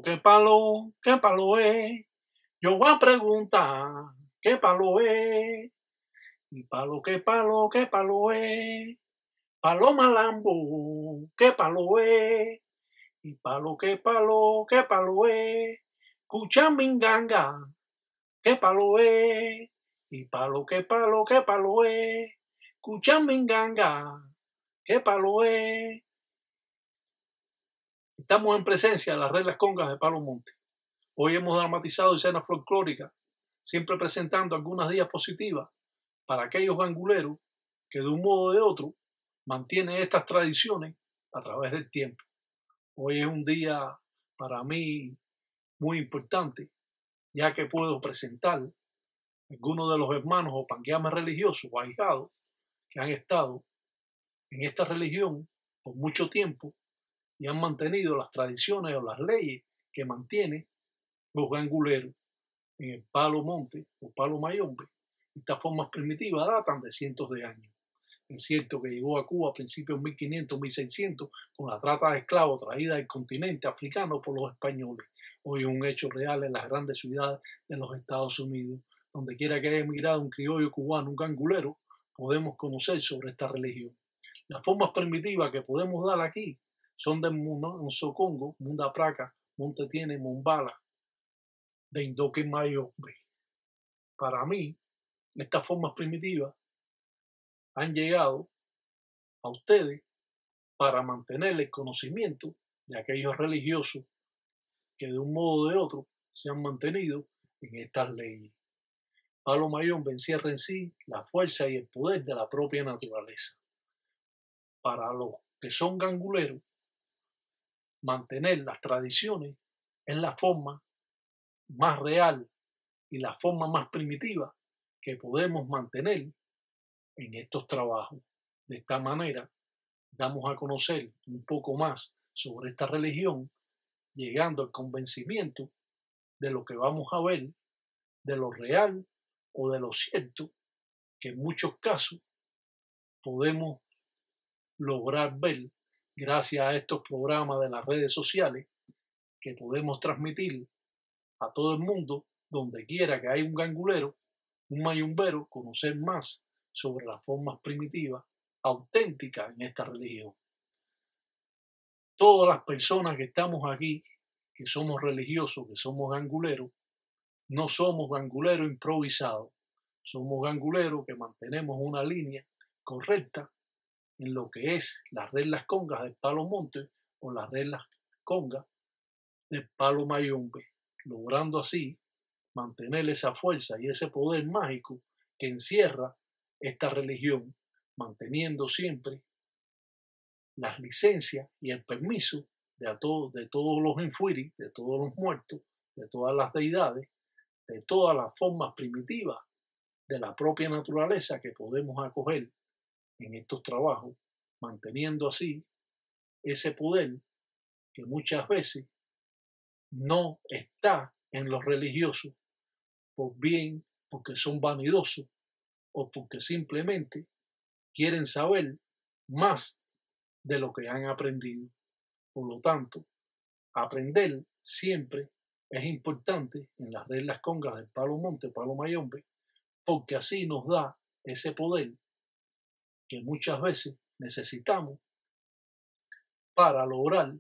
Qué palo es. Yo voy a preguntar, ¿qué palo es? Y qué palo es. Palo malambo, ¿qué palo es? Y qué palo es. Cuchaminganga, ¿qué palo es? Y qué palo es. Cuchaminganga, ¿qué palo es? Estamos en presencia de las reglas congas de Palo Monte. Hoy hemos dramatizado escenas folclóricas, siempre presentando algunas diapositivas para aquellos ganguleros que de un modo o de otro mantienen estas tradiciones a través del tiempo. Hoy es un día para mí muy importante, ya que puedo presentar algunos de los hermanos o pangueames religiosos o ahijados que han estado en esta religión por mucho tiempo y han mantenido las tradiciones o las leyes que mantienen los ganguleros en el Palo Monte o Palo Mayombe. Estas formas primitivas datan de cientos de años. Es cierto que llegó a Cuba a principios de 1500, 1600 con la trata de esclavos traída del continente africano por los españoles. Hoy es un hecho real en las grandes ciudades de los Estados Unidos. Donde quiera que haya emigrado un criollo cubano, un gangulero, podemos conocer sobre esta religión. Las formas primitivas que podemos dar aquí son de Monsocongo, Munda Praca, Monte Tiene, Mombala, de Indoque Mayombe. Para mí, estas formas primitivas han llegado a ustedes para mantener el conocimiento de aquellos religiosos que de un modo o de otro se han mantenido en estas leyes. Palo Mayombe encierra en sí la fuerza y el poder de la propia naturaleza. Para los que son ganguleros, mantener las tradiciones es la forma más real y la forma más primitiva que podemos mantener en estos trabajos. De esta manera, damos a conocer un poco más sobre esta religión, llegando al convencimiento de lo que vamos a ver, de lo real o de lo cierto, que en muchos casos podemos lograr ver gracias a estos programas de las redes sociales que podemos transmitir a todo el mundo, donde quiera que haya un gangulero, un mayumbero, conocer más sobre las formas primitivas, auténticas en esta religión. Todas las personas que estamos aquí, que somos religiosos, que somos ganguleros, no somos ganguleros improvisados, somos ganguleros que mantenemos una línea correcta en lo que es las reglas congas del Palo Monte o las reglas congas del Palo Mayombe, logrando así mantener esa fuerza y ese poder mágico que encierra esta religión, manteniendo siempre las licencias y el permiso de todos los infuiris, de todos los muertos, de todas las deidades, de todas las formas primitivas de la propia naturaleza que podemos acoger en estos trabajos, manteniendo así ese poder que muchas veces no está en los religiosos, porque son vanidosos o porque simplemente quieren saber más de lo que han aprendido. Por lo tanto, aprender siempre es importante en las reglas congas del Palo Monte, Palo Mayombe, porque así nos da ese poder que muchas veces necesitamos para lograr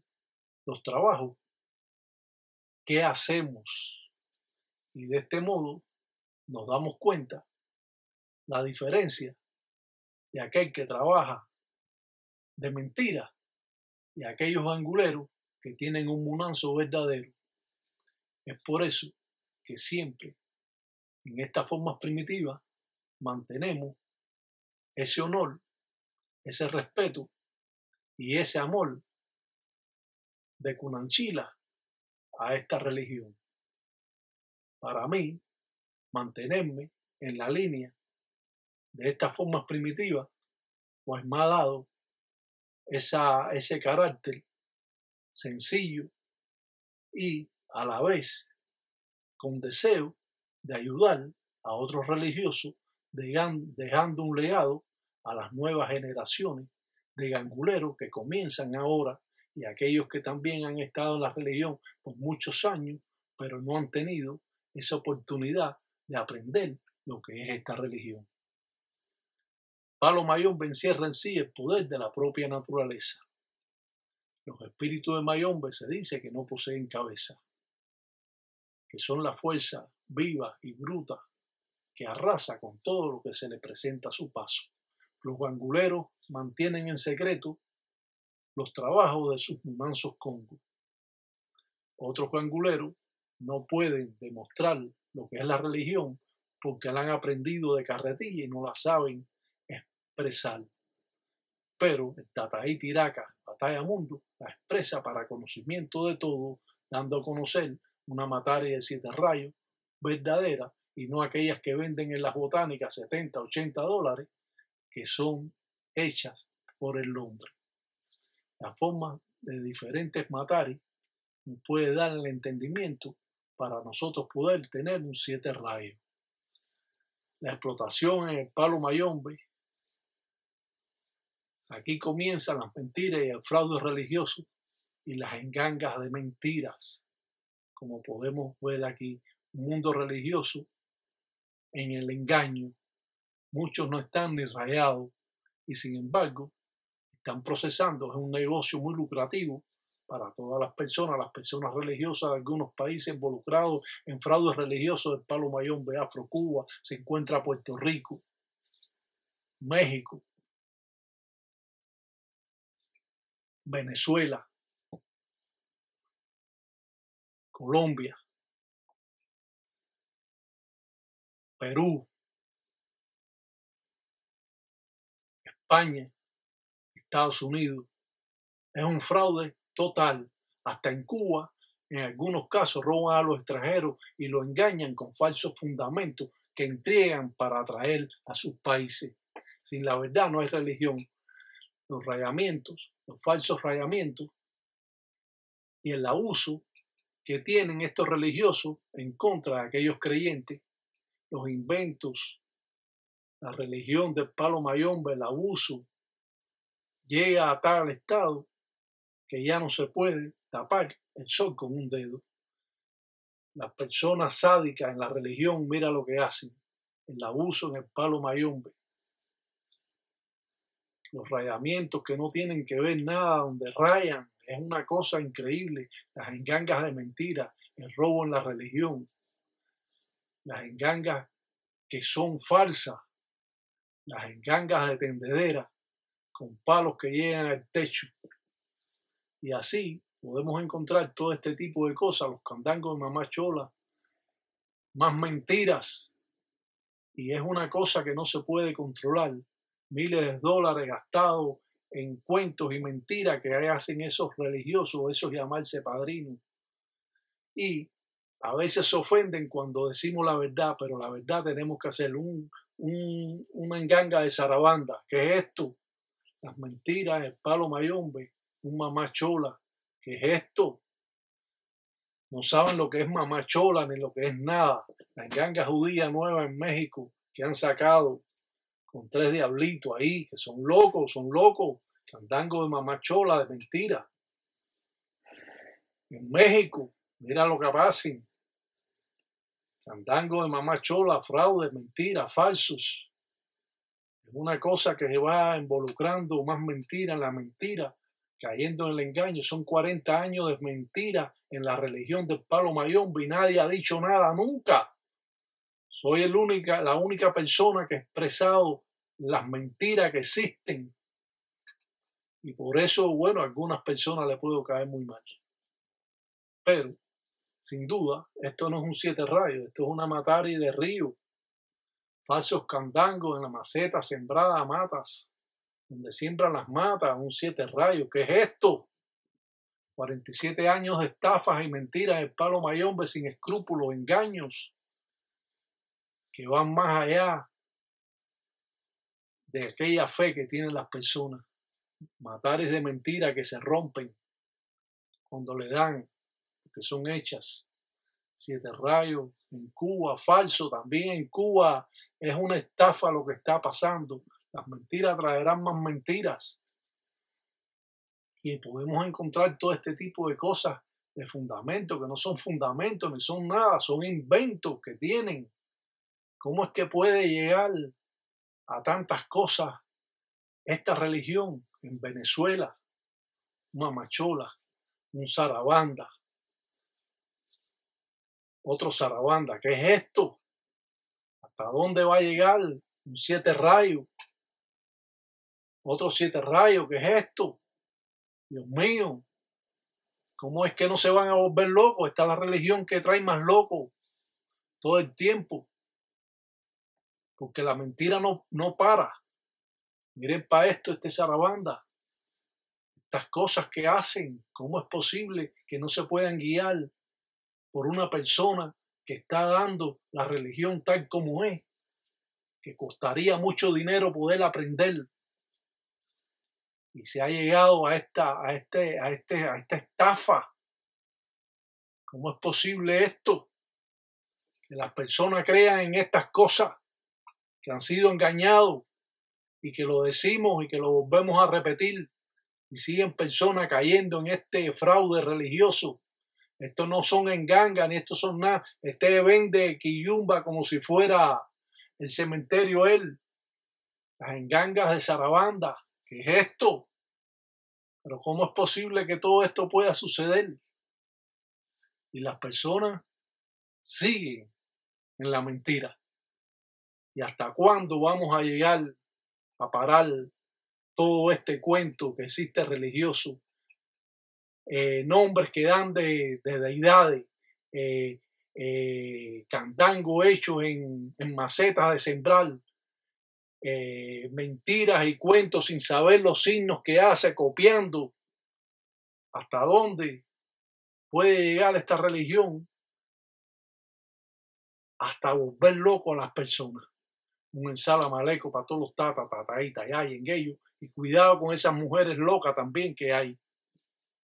los trabajos que hacemos. Y de este modo nos damos cuenta la diferencia de aquel que trabaja de mentira y aquellos ganguleros que tienen un munanzo verdadero. Es por eso que siempre en estas formas primitivas mantenemos ese honor, ese respeto y ese amor de Cunanchila a esta religión. Para mí, mantenerme en la línea de estas formas primitivas, pues me ha dado ese carácter sencillo y a la vez con deseo de ayudar a otros religiosos, dejando un legado a las nuevas generaciones de ganguleros que comienzan ahora y aquellos que también han estado en la religión por muchos años, pero no han tenido esa oportunidad de aprender lo que es esta religión. Palo Mayombe encierra en sí el poder de la propia naturaleza. Los espíritus de Mayombe se dice que no poseen cabeza, que son la fuerza viva y bruta que arrasa con todo lo que se le presenta a su paso. Los guanguleros mantienen en secreto los trabajos de sus mansos congos. Otros guanguleros no pueden demostrar lo que es la religión porque la han aprendido de carretilla y no la saben expresar. Pero el Tataí Tiraca, Batalla Mundo, la expresa para conocimiento de todo, dando a conocer una Matari de 7 rayos verdadera y no aquellas que venden en las botánicas 70, 80 dólares, que son hechas por el hombre. La forma de diferentes Matari nos puede dar el entendimiento para nosotros poder tener un 7 rayos. La explotación en el Palo Mayombe. Aquí comienzan las mentiras y el fraude religioso y las engangas de mentiras. Como podemos ver aquí, un mundo religioso en el engaño. Muchos no están ni rayados y sin embargo están procesando. Es un negocio muy lucrativo para todas las personas religiosas de algunos países involucrados en fraudes religiosos del Palo Mayombe, Afro, Cuba, se encuentra Puerto Rico, México, Venezuela, Colombia, Perú, España, Estados Unidos. Es un fraude total. Hasta en Cuba, en algunos casos, roban a los extranjeros y los engañan con falsos fundamentos que entregan para atraer a sus países. Sin la verdad no hay religión. Los rayamientos, los falsos rayamientos y el abuso que tienen estos religiosos en contra de aquellos creyentes, los inventos, la religión del Palo Mayombe, el abuso, llega a tal estado que ya no se puede tapar el sol con un dedo. Las personas sádicas en la religión, mira lo que hacen, el abuso en el Palo Mayombe, los rayamientos que no tienen que ver nada, donde rayan, es una cosa increíble, las engangas de mentiras, el robo en la religión, las engangas que son falsas, las engangas de tendedera con palos que llegan al techo. Y así podemos encontrar todo este tipo de cosas, los candangos de mamá chola, más mentiras. Y es una cosa que no se puede controlar. Miles de dólares gastados en cuentos y mentiras que hacen esos religiosos, esos llamarse padrinos. Y a veces se ofenden cuando decimos la verdad, pero la verdad tenemos que hacer una enganga de zarabanda. ¿Qué es esto? Las mentiras, el Palo Mayombe, un mamá chola. ¿Qué es esto? No saben lo que es mamá chola ni lo que es nada. La enganga judía nueva en México que han sacado con 3 diablitos ahí, que son locos, candango de mamá chola, de mentira. En México, mira lo que hacen. Candango de mamá chola, fraude, mentira, falsos. Es una cosa que se va involucrando más mentira en la mentira, cayendo en el engaño. Son 40 años de mentira en la religión del Palo Mayombe y nadie ha dicho nada nunca. Soy la única persona que ha expresado las mentiras que existen. Y por eso, bueno, a algunas personas les puedo caer muy mal. Pero, sin duda, esto no es un 7 rayos, esto es una matari de río. Falsos candangos en la maceta sembrada a matas, donde siembran las matas, un 7 rayos. ¿Qué es esto? 47 años de estafas y mentiras del Palo Mayombe sin escrúpulos, engaños, que van más allá de aquella fe que tienen las personas. Matares de mentira que se rompen cuando le dan, que son hechas. 7 rayos en Cuba, falso también en Cuba. Es una estafa lo que está pasando. Las mentiras traerán más mentiras. Y podemos encontrar todo este tipo de cosas de fundamentos que no son fundamentos ni son nada, son inventos que tienen. ¿Cómo es que puede llegar a tantas cosas esta religión en Venezuela? Una machola, un zarabanda, otro zarabanda. ¿Qué es esto? ¿Hasta dónde va a llegar? Un 7 rayos, otro 7 rayos. ¿Qué es esto? Dios mío, ¿cómo es que no se van a volver locos? Esta es la religión que trae más locos todo el tiempo, porque la mentira no para. Miren para esto, este zarabanda, estas cosas que hacen. ¿Cómo es posible que no se puedan guiar por una persona que está dando la religión tal como es, que costaría mucho dinero poder aprender? Y se ha llegado a esta estafa. ¿Cómo es posible esto? Que las personas crean en estas cosas, que han sido engañados, y que lo decimos y que lo volvemos a repetir, y siguen personas cayendo en este fraude religioso. Estos no son engangas, ni estos son nada. Este vende quillumba como si fuera el cementerio él. Las engangas de zarabanda. ¿Qué es esto? Pero ¿cómo es posible que todo esto pueda suceder? Y las personas siguen en la mentira. ¿Y hasta cuándo vamos a llegar a parar todo este cuento que existe religioso? Nombres que dan de deidades, candango hechos en macetas de sembrar, mentiras y cuentos sin saber los signos que hace, copiando. ¿Hasta dónde puede llegar esta religión? Hasta volver loco a las personas. Un ensalamaleco para todos los tataitas en ellos. Y cuidado con esas mujeres locas también que hay.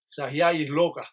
Esas yayis locas.